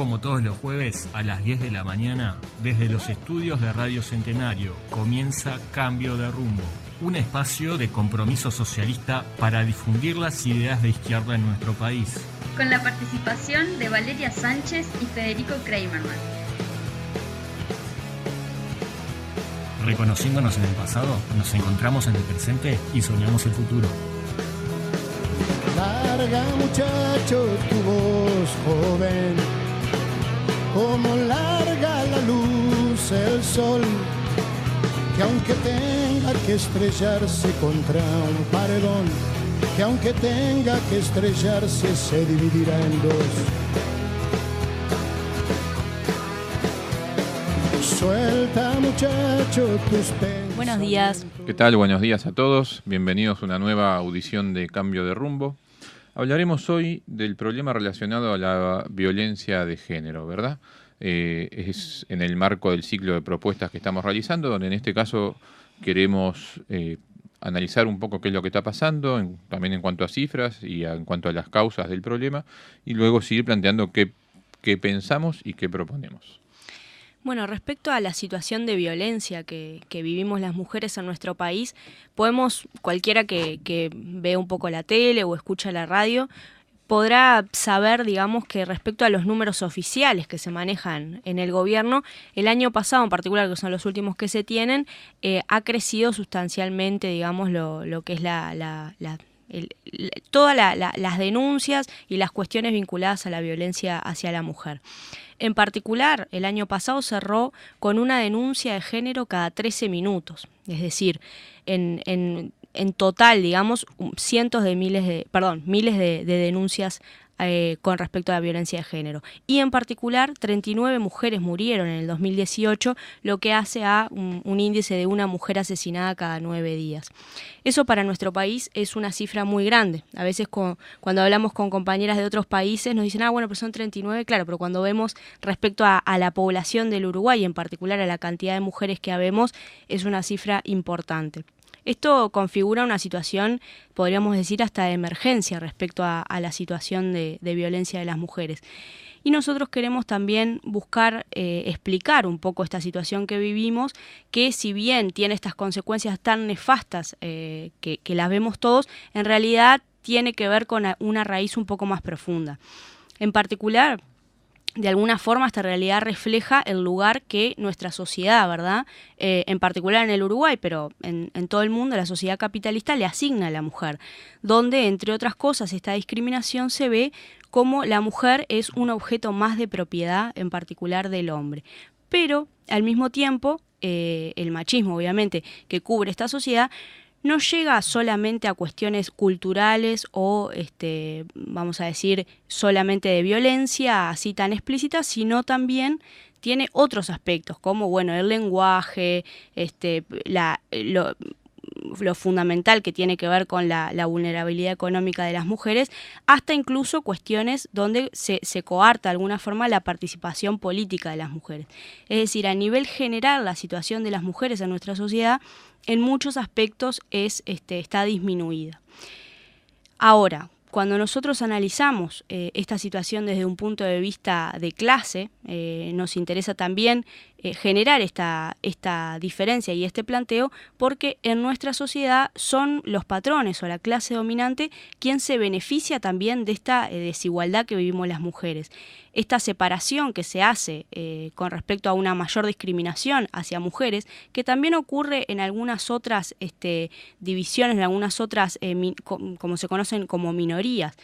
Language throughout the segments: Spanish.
como todos los jueves a las 10 de la mañana, desde los estudios de Radio Centenario, comienza Cambio de Rumbo, un espacio de compromiso socialista para difundir las ideas de izquierda en nuestro país. Con la participación de Valeria Sánchez y Federico Kramerman. Reconociéndonos en el pasado, nos encontramos en el presente y soñamos el futuro. Larga, muchacho, tu voz joven, como larga la luz el sol, que aunque tenga que estrellarse contra un paredón, que aunque tenga que estrellarse se dividirá en dos. Suelta, muchacho, tus pensamientos. Buenos días. ¿Qué tal? Buenos días a todos. Bienvenidos a una nueva audición de Cambio de Rumbo. Hablaremos hoy del problema relacionado a la violencia de género, ¿verdad? Es en el marco del ciclo de propuestas que estamos realizando, donde en este caso queremos analizar un poco qué es lo que está pasando, también en cuanto a cifras y en cuanto a las causas del problema, y luego seguir planteando qué pensamos y qué proponemos. Bueno, respecto a la situación de violencia que vivimos las mujeres en nuestro país, cualquiera que ve un poco la tele o escucha la radio, podrá saber, digamos, que respecto a los números oficiales que se manejan en el gobierno, el año pasado en particular, que son los últimos que se tienen, ha crecido sustancialmente, digamos, lo que es todas las denuncias y las cuestiones vinculadas a la violencia hacia la mujer. En particular, el año pasado cerró con una denuncia de género cada 13 minutos, es decir, en total, digamos, miles de denuncias con respecto a la violencia de género. Y en particular, 39 mujeres murieron en el 2018, lo que hace a un índice de una mujer asesinada cada 9 días. Eso para nuestro país es una cifra muy grande. A veces cuando hablamos con compañeras de otros países nos dicen, bueno, pero son 39, claro, pero cuando vemos respecto a la población del Uruguay, en particular a la cantidad de mujeres que habemos, es una cifra importante. Esto configura una situación, podríamos decir, hasta de emergencia respecto a la situación de violencia de las mujeres. Y nosotros queremos también buscar explicar un poco esta situación que vivimos, que si bien tiene estas consecuencias tan nefastas que las vemos todos, en realidad tiene que ver con una raíz un poco más profunda. En particular, de alguna forma esta realidad refleja el lugar que nuestra sociedad, ¿verdad? En particular en el Uruguay, pero en todo el mundo, la sociedad capitalista le asigna a la mujer, donde, entre otras cosas, esta discriminación se ve como la mujer es un objeto más de propiedad, en particular del hombre. Pero, al mismo tiempo, el machismo, obviamente, que cubre esta sociedad, no llega solamente a cuestiones culturales o, vamos a decir, solamente de violencia, así tan explícita, sino también tiene otros aspectos, como, el lenguaje, lo fundamental que tiene que ver con la vulnerabilidad económica de las mujeres, hasta incluso cuestiones donde se coarta de alguna forma la participación política de las mujeres. Es decir, a nivel general, la situación de las mujeres en nuestra sociedad en muchos aspectos está disminuida. Ahora, cuando nosotros analizamos esta situación desde un punto de vista de clase, nos interesa también generar esta diferencia y este planteo, porque en nuestra sociedad son los patrones o la clase dominante quien se beneficia también de esta desigualdad que vivimos las mujeres. Esta separación que se hace con respecto a una mayor discriminación hacia mujeres, que también ocurre en algunas otras divisiones, en algunas otras, como se conocen como minorías.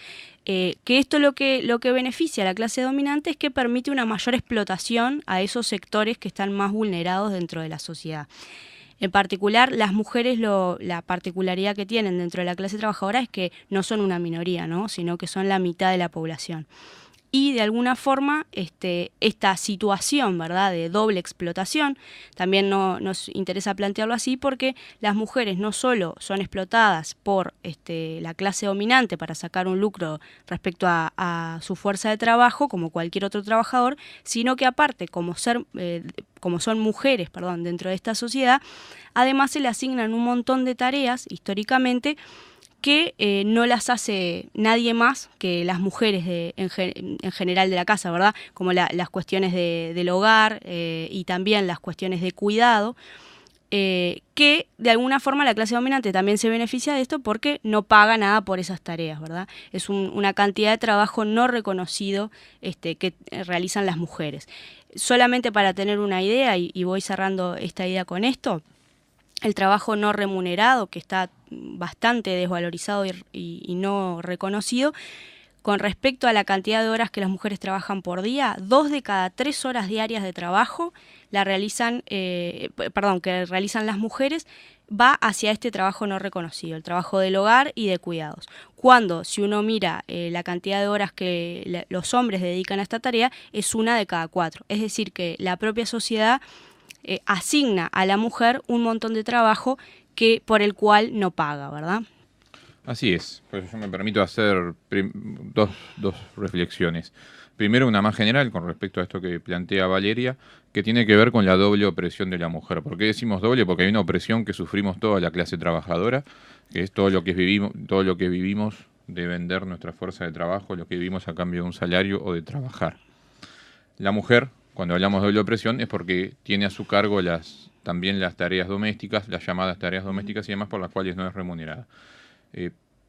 Que esto lo que beneficia a la clase dominante es que permite una mayor explotación a esos sectores que están más vulnerados dentro de la sociedad. En particular, las mujeres, la particularidad que tienen dentro de la clase trabajadora es que no son una minoría, ¿no? Sino que son la mitad de la población. Y de alguna forma esta situación, ¿verdad?, de doble explotación, también nos interesa plantearlo así porque las mujeres no solo son explotadas por la clase dominante para sacar un lucro respecto a su fuerza de trabajo, como cualquier otro trabajador, sino que aparte, como son mujeres, dentro de esta sociedad, además se le asignan un montón de tareas, históricamente, que no las hace nadie más que las mujeres en general de la casa, ¿verdad? Como las cuestiones del hogar y también las cuestiones de cuidado, que de alguna forma la clase dominante también se beneficia de esto porque no paga nada por esas tareas, ¿verdad? Es una cantidad de trabajo no reconocido que realizan las mujeres. Solamente para tener una idea, y voy cerrando esta idea con esto, el trabajo no remunerado, que está bastante desvalorizado y no reconocido, con respecto a la cantidad de horas que las mujeres trabajan por día, 2 de cada 3 horas diarias de trabajo que realizan las mujeres va hacia este trabajo no reconocido, el trabajo del hogar y de cuidados. Cuando, si uno mira la cantidad de horas que los hombres dedican a esta tarea, es 1 de cada 4. Es decir, que la propia sociedad asigna a la mujer un montón de trabajo por el cual no paga, ¿verdad? Así es, por eso yo me permito hacer dos reflexiones. Primero, una más general con respecto a esto que plantea Valeria, que tiene que ver con la doble opresión de la mujer. ¿Por qué decimos doble? Porque hay una opresión que sufrimos toda la clase trabajadora, que es todo lo que vivimos de vender nuestra fuerza de trabajo, lo que vivimos a cambio de un salario o de trabajar. La mujer, cuando hablamos de doble opresión, es porque tiene a su cargo también las tareas domésticas, las llamadas tareas domésticas y demás por las cuales no es remunerada.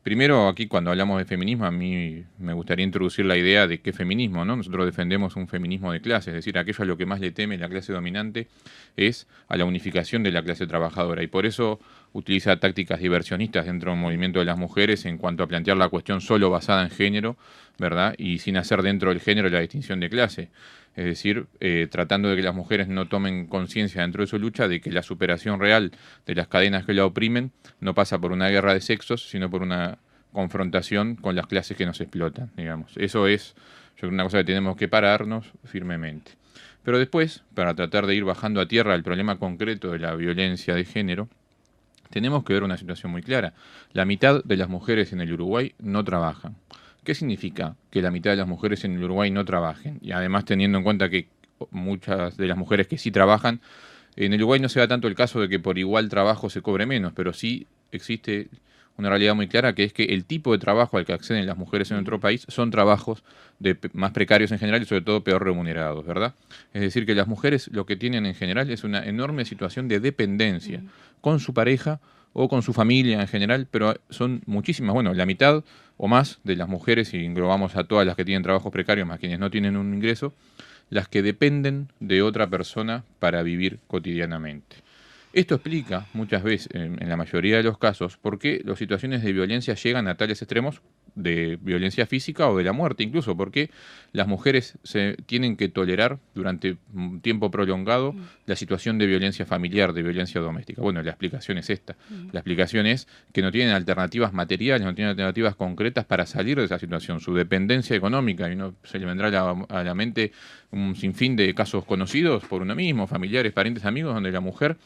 Primero, aquí cuando hablamos de feminismo, a mí me gustaría introducir la idea de qué feminismo, ¿no? Nosotros defendemos un feminismo de clase, es decir, aquello a lo que más le teme la clase dominante es a la unificación de la clase trabajadora, y por eso utiliza tácticas diversionistas dentro del movimiento de las mujeres en cuanto a plantear la cuestión solo basada en género, ¿verdad? Y sin hacer dentro del género la distinción de clase. Es decir, tratando de que las mujeres no tomen conciencia dentro de su lucha de que la superación real de las cadenas que la oprimen no pasa por una guerra de sexos, sino por una confrontación con las clases que nos explotan, digamos. Eso es, yo creo, una cosa que tenemos que pararnos firmemente. Pero después, para tratar de ir bajando a tierra el problema concreto de la violencia de género, tenemos que ver una situación muy clara. La mitad de las mujeres en el Uruguay no trabajan. ¿Qué significa que la mitad de las mujeres en el Uruguay no trabajen? Y además teniendo en cuenta que muchas de las mujeres que sí trabajan, en el Uruguay no se da tanto el caso de que por igual trabajo se cobre menos, pero sí existe una realidad muy clara, que es que el tipo de trabajo al que acceden las mujeres en nuestro país son trabajos más precarios en general y sobre todo peor remunerados, ¿verdad? Es decir, que las mujeres lo que tienen en general es una enorme situación de dependencia con su pareja o con su familia en general, pero son muchísimas, bueno, la mitad o más de las mujeres, y englobamos a todas las que tienen trabajos precarios más quienes no tienen un ingreso, las que dependen de otra persona para vivir cotidianamente. Esto explica muchas veces, en la mayoría de los casos, por qué las situaciones de violencia llegan a tales extremos de violencia física o de la muerte, incluso porque las mujeres se tienen que tolerar durante un tiempo prolongado la situación de violencia familiar, de violencia doméstica. Bueno, la explicación es esta. La explicación es que no tienen alternativas materiales, no tienen alternativas concretas para salir de esa situación. Su dependencia económica, y no se le vendrá a la mente un sinfín de casos conocidos por uno mismo, familiares, parientes, amigos, donde la mujer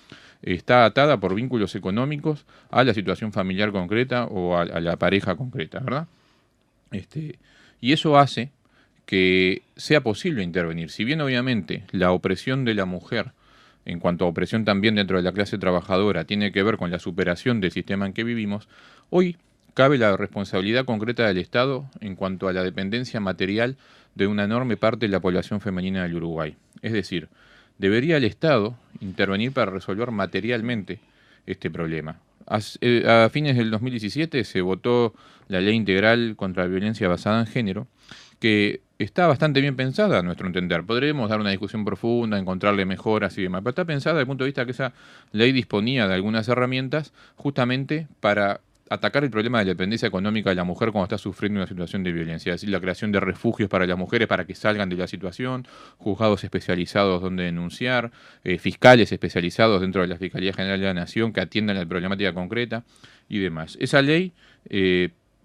está atada por vínculos económicos a la situación familiar concreta o a la pareja concreta, ¿verdad? Y eso hace que sea posible intervenir. Si bien obviamente la opresión de la mujer, en cuanto a opresión también dentro de la clase trabajadora, tiene que ver con la superación del sistema en que vivimos, hoy cabe la responsabilidad concreta del Estado en cuanto a la dependencia material de una enorme parte de la población femenina del Uruguay. Es decir, debería el Estado intervenir para resolver materialmente este problema. A fines del 2017 se votó la Ley Integral contra la Violencia Basada en Género, que está bastante bien pensada a nuestro entender. Podremos dar una discusión profunda, encontrarle mejoras y demás, pero está pensada desde el punto de vista que esa ley disponía de algunas herramientas justamente para atacar el problema de la dependencia económica de la mujer cuando está sufriendo una situación de violencia, es decir, la creación de refugios para las mujeres para que salgan de la situación, juzgados especializados donde denunciar, fiscales especializados dentro de la Fiscalía General de la Nación que atiendan la problemática concreta y demás. Esa ley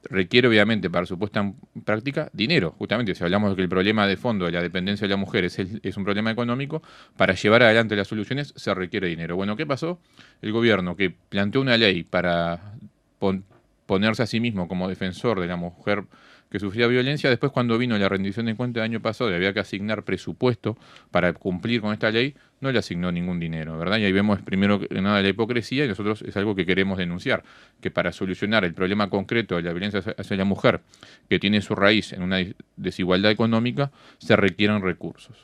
requiere obviamente para su puesta en práctica dinero, justamente si hablamos de que el problema de fondo de la dependencia de las mujeres es un problema económico, para llevar adelante las soluciones se requiere dinero. Bueno, ¿qué pasó? El gobierno que planteó una ley para ponerse a sí mismo como defensor de la mujer que sufría violencia. Después, cuando vino la rendición de cuentas del año pasado y había que asignar presupuesto para cumplir con esta ley, no le asignó ningún dinero, ¿verdad? Y ahí vemos primero que nada la hipocresía, y nosotros es algo que queremos denunciar, que para solucionar el problema concreto de la violencia hacia la mujer, que tiene su raíz en una desigualdad económica, se requieren recursos.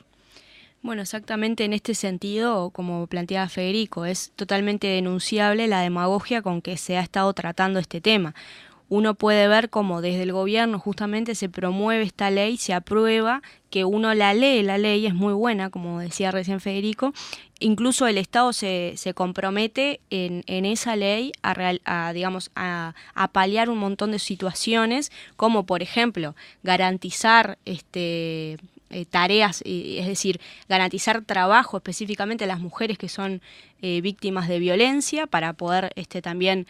Bueno, exactamente en este sentido, como planteaba Federico, es totalmente denunciable la demagogia con que se ha estado tratando este tema. Uno puede ver cómo desde el gobierno justamente se promueve esta ley, se aprueba, que uno la ley es muy buena, como decía recién Federico. Incluso el Estado se compromete en esa ley a paliar un montón de situaciones, como por ejemplo garantizar tareas, es decir, garantizar trabajo específicamente a las mujeres que son víctimas de violencia para poder también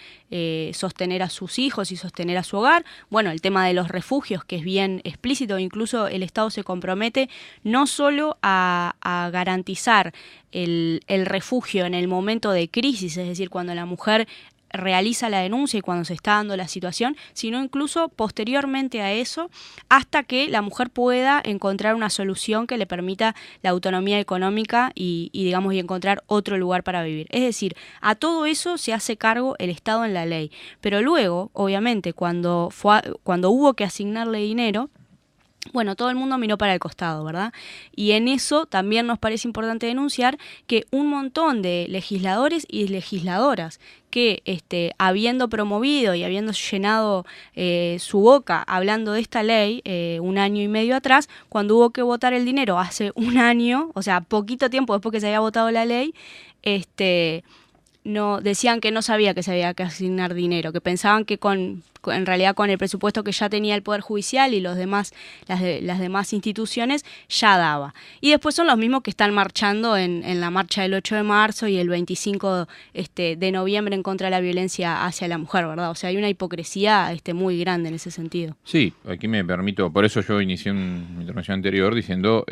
sostener a sus hijos y sostener a su hogar. Bueno, el tema de los refugios, que es bien explícito, incluso el Estado se compromete no solo a garantizar el refugio en el momento de crisis, es decir, cuando la mujer realiza la denuncia y cuando se está dando la situación, sino incluso posteriormente a eso, hasta que la mujer pueda encontrar una solución que le permita la autonomía económica y encontrar otro lugar para vivir. Es decir, a todo eso se hace cargo el Estado en la ley. Pero luego, obviamente, cuando hubo que asignarle dinero, bueno, todo el mundo miró para el costado, ¿verdad? Y en eso también nos parece importante denunciar que un montón de legisladores y legisladoras que habiendo promovido y habiendo llenado su boca hablando de esta ley 1 año y medio atrás, cuando hubo que votar el dinero hace 1 año, o sea, poquito tiempo después que se había votado la ley, no decían que no sabía que se había que asignar dinero, que pensaban que en realidad con el presupuesto que ya tenía el Poder Judicial y las demás instituciones ya daba. Y después son los mismos que están marchando en la marcha del 8 de marzo y el 25 de noviembre en contra de la violencia hacia la mujer, ¿verdad? O sea, hay una hipocresía muy grande en ese sentido. Sí, aquí me permito, por eso yo inicié mi intervención anterior diciendo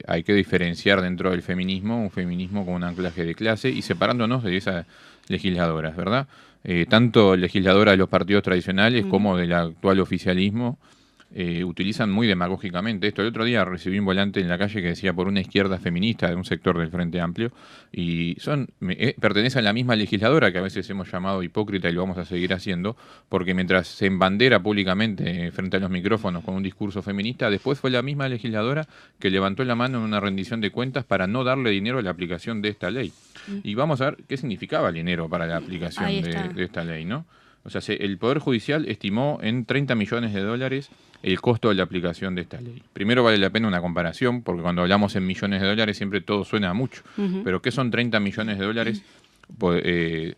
hay que diferenciar dentro del feminismo, un feminismo con un anclaje de clase y separándonos de esas legisladoras, ¿verdad? Tanto legisladoras de los partidos tradicionales como del actual oficialismo utilizan muy demagógicamente esto. El otro día recibí un volante en la calle que decía por una izquierda feminista de un sector del Frente Amplio y pertenecen a la misma legisladora que a veces hemos llamado hipócrita y lo vamos a seguir haciendo, porque mientras se embandera públicamente frente a los micrófonos con un discurso feminista, después fue la misma legisladora que levantó la mano en una rendición de cuentas para no darle dinero a la aplicación de esta ley. Y vamos a ver qué significaba el dinero para la aplicación de esta ley, ¿no? O sea, el Poder Judicial estimó en $30 millones el costo de la aplicación de esta ley. Primero vale la pena una comparación, porque cuando hablamos en millones de dólares siempre todo suena a mucho. Pero ¿qué son 30 millones de dólares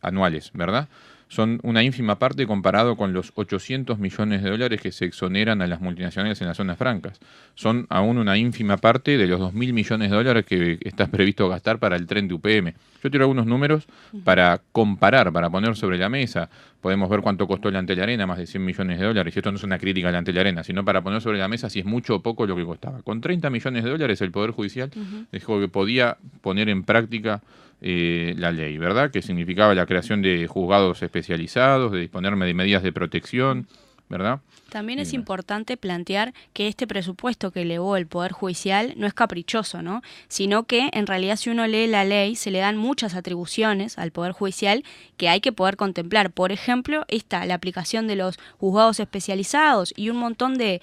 anuales, verdad? Son una ínfima parte comparado con los 800 millones de dólares que se exoneran a las multinacionales en las zonas francas. Son aún una ínfima parte de los 2.000 millones de dólares que está previsto gastar para el tren de UPM. Yo tiro algunos números para comparar, para poner sobre la mesa. Podemos ver cuánto costó la Antelarena, más de 100 millones de dólares. Y esto no es una crítica a la Antelarena, sino para poner sobre la mesa si es mucho o poco lo que costaba. Con 30 millones de dólares el Poder Judicial dijo que podía poner en práctica la ley, ¿verdad? Que significaba la creación de juzgados especializados, de disponer de medidas de protección, ¿verdad? También es importante plantear que este presupuesto que elevó el Poder Judicial no es caprichoso, ¿no? Sino que en realidad si uno lee la ley se le dan muchas atribuciones al Poder Judicial que hay que poder contemplar. Por ejemplo, la aplicación de los juzgados especializados y un montón de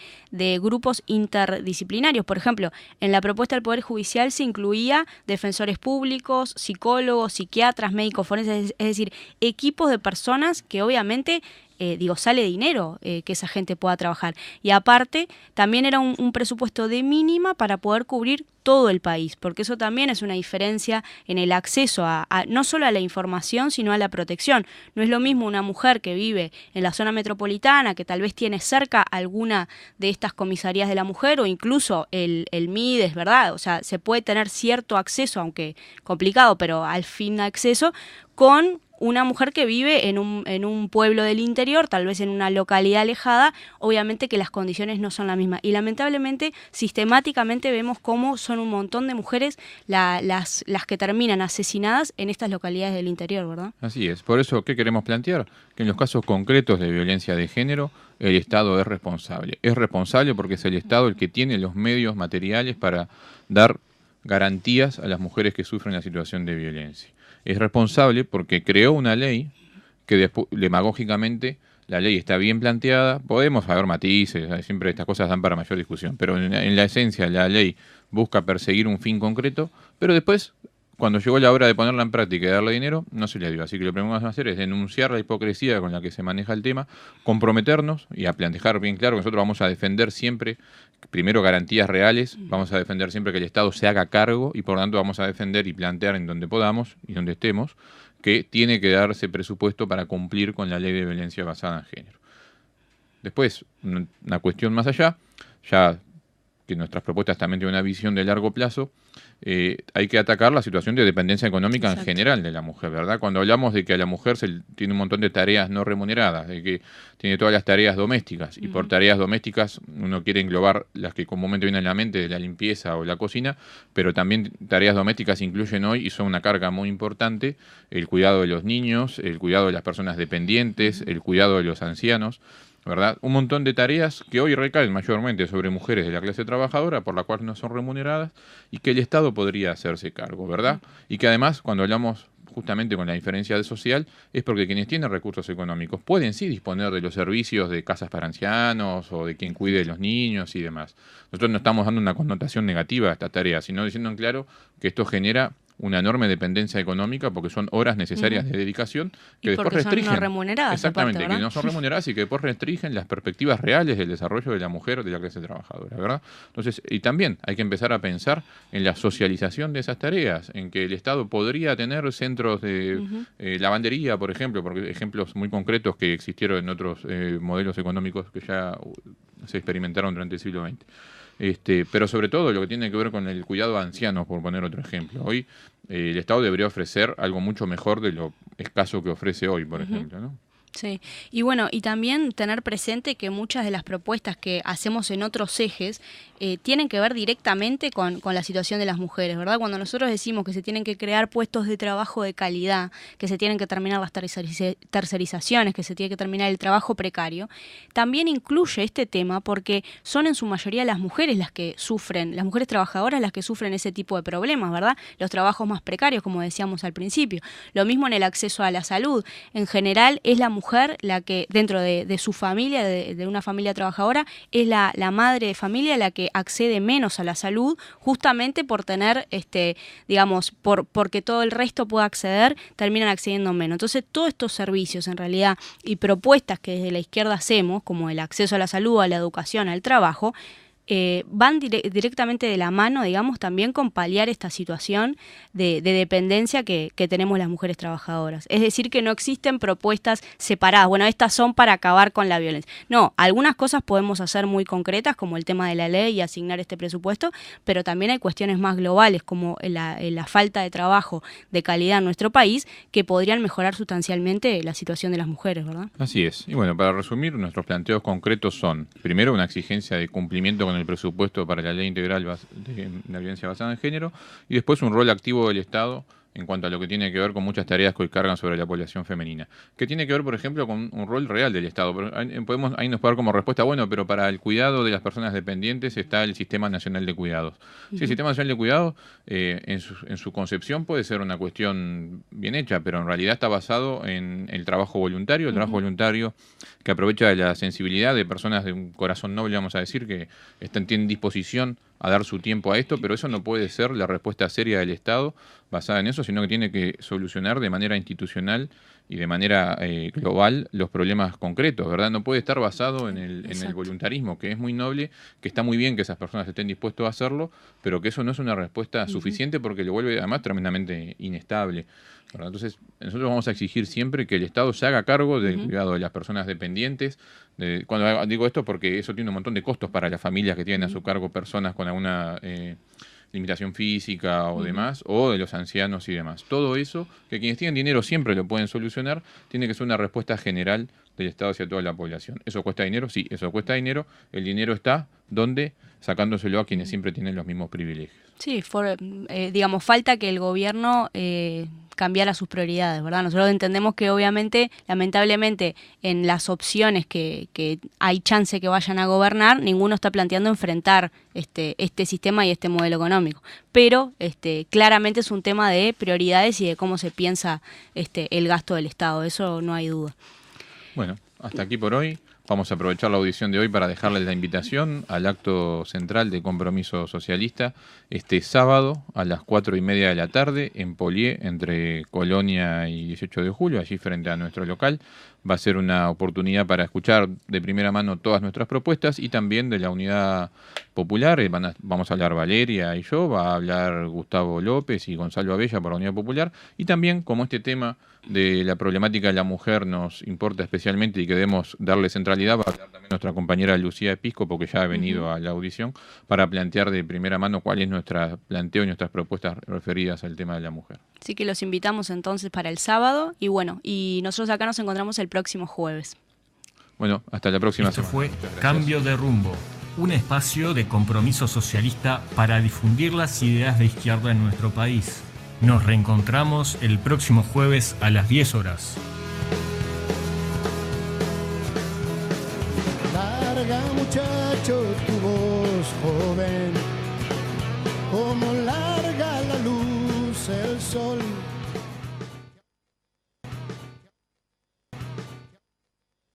grupos interdisciplinarios. Por ejemplo, en la propuesta del Poder Judicial se incluía defensores públicos, psicólogos, psiquiatras, médicos forenses, es decir, equipos de personas que obviamente sale dinero que esa gente pueda trabajar. Y aparte, también era un presupuesto de mínima para poder cubrir todo el país, porque eso también es una diferencia en el acceso no solo a la información, sino a la protección. No es lo mismo una mujer que vive en la zona metropolitana, que tal vez tiene cerca alguna de estas comisarías de la mujer o incluso el MIDES, ¿verdad? O sea, se puede tener cierto acceso, aunque complicado, pero al fin acceso, con una mujer que vive en un pueblo del interior, tal vez en una localidad alejada, obviamente que las condiciones no son las mismas. Y lamentablemente, sistemáticamente vemos cómo son un montón de mujeres las que terminan asesinadas en estas localidades del interior, ¿verdad? Así es. Por eso, ¿qué queremos plantear? Que en los casos concretos de violencia de género, el Estado es responsable. Es responsable porque es el Estado el que tiene los medios materiales para dar garantías a las mujeres que sufren la situación de violencia. Es responsable porque creó una ley que demagógicamente la ley está bien planteada. Podemos haber matices, siempre estas cosas dan para mayor discusión, pero en la esencia la ley busca perseguir un fin concreto, pero después, cuando llegó la hora de ponerla en práctica y darle dinero, no se le dio. Así que lo primero que vamos a hacer es denunciar la hipocresía con la que se maneja el tema, comprometernos y dejar bien claro que nosotros vamos a defender siempre, primero, garantías reales, vamos a defender siempre que el Estado se haga cargo y por lo tanto vamos a defender y plantear en donde podamos y donde estemos que tiene que darse presupuesto para cumplir con la ley de violencia basada en género. Después, una cuestión más allá, ya que nuestras propuestas también tienen una visión de largo plazo, hay que atacar la situación de dependencia económica en general de la mujer, ¿verdad? Cuando hablamos de que a la mujer tiene un montón de tareas no remuneradas, de que tiene todas las tareas domésticas, y por tareas domésticas uno quiere englobar las que comúnmente vienen a la mente, de la limpieza o la cocina, pero también tareas domésticas incluyen hoy, y son una carga muy importante, el cuidado de los niños, el cuidado de las personas dependientes, el cuidado de los ancianos, ¿verdad? Un montón de tareas que hoy recaen mayormente sobre mujeres de la clase trabajadora, por la cual no son remuneradas, y que el Estado podría hacerse cargo, ¿verdad? Y que además, cuando hablamos justamente con la diferencia de social, es porque quienes tienen recursos económicos pueden sí disponer de los servicios de casas para ancianos o de quien cuide de los niños y demás. Nosotros no estamos dando una connotación negativa a esta tarea, sino diciendo en claro que esto genera una enorme dependencia económica porque son horas necesarias de dedicación que y después porque restringen. Son no remuneradas. Exactamente, Aparte, que no son remuneradas y que después restringen las perspectivas reales del desarrollo de la mujer de la clase trabajadora, ¿verdad? Entonces, y también hay que empezar a pensar en la socialización de esas tareas, en que el Estado podría tener centros de lavandería, por ejemplo, porque ejemplos muy concretos que existieron en otros modelos económicos que ya se experimentaron durante el siglo XX. Pero sobre todo lo que tiene que ver con el cuidado a ancianos, por poner otro ejemplo. Hoy el Estado debería ofrecer algo mucho mejor de lo escaso que ofrece hoy, por ejemplo, ¿no? Sí, y bueno, y también tener presente que muchas de las propuestas que hacemos en otros ejes tienen que ver directamente con la situación de las mujeres, ¿verdad? Cuando nosotros decimos que se tienen que crear puestos de trabajo de calidad, que se tienen que terminar las tercerizaciones, que se tiene que terminar el trabajo precario, también incluye este tema porque son en su mayoría las mujeres las que sufren, las mujeres trabajadoras las que sufren ese tipo de problemas, ¿verdad? Los trabajos más precarios, como decíamos al principio. Lo mismo en el acceso a la salud. En general es la mujer la que dentro de su familia, de una familia trabajadora, es la madre de familia la que accede menos a la salud, justamente por tener, digamos, porque todo el resto pueda acceder, terminan accediendo menos. Entonces, todos estos servicios, en realidad, y propuestas que desde la izquierda hacemos, como el acceso a la salud, a la educación, al trabajo, van directamente de la mano, digamos, también con paliar esta situación de dependencia que tenemos las mujeres trabajadoras. Es decir, que no existen propuestas separadas. Bueno, estas son para acabar con la violencia. No, algunas cosas podemos hacer muy concretas, como el tema de la ley y asignar este presupuesto, pero también hay cuestiones más globales, como la falta de trabajo de calidad en nuestro país, que podrían mejorar sustancialmente la situación de las mujeres, ¿verdad? Así es. Y bueno, para resumir, nuestros planteos concretos son, primero, una exigencia de cumplimiento con el presupuesto para la ley integral de la violencia basada en género, y después un rol activo del Estado en cuanto a lo que tiene que ver con muchas tareas que hoy cargan sobre la población femenina. Que tiene que ver, por ejemplo, con un rol real del Estado. Pero ahí nos puede dar como respuesta, bueno, pero para el cuidado de las personas dependientes está el Sistema Nacional de Cuidados. Sí, el Sistema Nacional de Cuidados, en su concepción puede ser una cuestión bien hecha, pero en realidad está basado en el trabajo voluntario, voluntario que aprovecha de la sensibilidad de personas de un corazón noble, vamos a decir, que tienen disposición a dar su tiempo a esto, pero eso no puede ser la respuesta seria del Estado basada en eso, sino que tiene que solucionar de manera institucional y de manera global los problemas concretos, ¿verdad? No puede estar basado en el voluntarismo, que es muy noble, que está muy bien que esas personas estén dispuestas a hacerlo, pero que eso no es una respuesta suficiente porque lo vuelve además tremendamente inestable, ¿verdad? Entonces, nosotros vamos a exigir siempre que el Estado se haga cargo del cuidado de las personas dependientes. Cuando digo esto porque eso tiene un montón de costos para las familias que tienen a su cargo personas con alguna limitación física o demás, o de los ancianos y demás. Todo eso, que quienes tienen dinero siempre lo pueden solucionar, tiene que ser una respuesta general del Estado hacia toda la población. ¿Eso cuesta dinero? Sí, eso cuesta dinero. El dinero está, ¿dónde? Sacándoselo a quienes siempre tienen los mismos privilegios. Sí, digamos, falta que el gobierno cambiara sus prioridades, ¿verdad? Nosotros entendemos que obviamente, lamentablemente, en las opciones que hay chance que vayan a gobernar, ninguno está planteando enfrentar este sistema y este modelo económico. Pero claramente es un tema de prioridades y de cómo se piensa el gasto del Estado, eso no hay duda. Bueno, hasta aquí por hoy. Vamos a aprovechar la audición de hoy para dejarles la invitación al acto central de Compromiso Socialista este sábado a las 4:30 de la tarde en Polié, entre Colonia y 18 de julio, allí frente a nuestro local. Va a ser una oportunidad para escuchar de primera mano todas nuestras propuestas y también de la Unidad Popular. Vamos a hablar Valeria y yo, va a hablar Gustavo López y Gonzalo Abella por la Unidad Popular. Y también, como este tema de la problemática de la mujer nos importa especialmente y que debemos darle centralidad, va a hablar también nuestra compañera Lucía Episcopo, que ya ha venido a la audición, para plantear de primera mano cuál es nuestro planteo y nuestras propuestas referidas al tema de la mujer. Así que los invitamos entonces para el sábado y bueno, y nosotros acá nos encontramos el próximo jueves. Bueno, hasta la próxima Esto semana. fue Cambio de Rumbo, un espacio de compromiso socialista para difundir las ideas de izquierda en nuestro país. Nos reencontramos el próximo jueves a las 10 horas. Larga, muchacho, tu voz joven, como larga la luz el sol.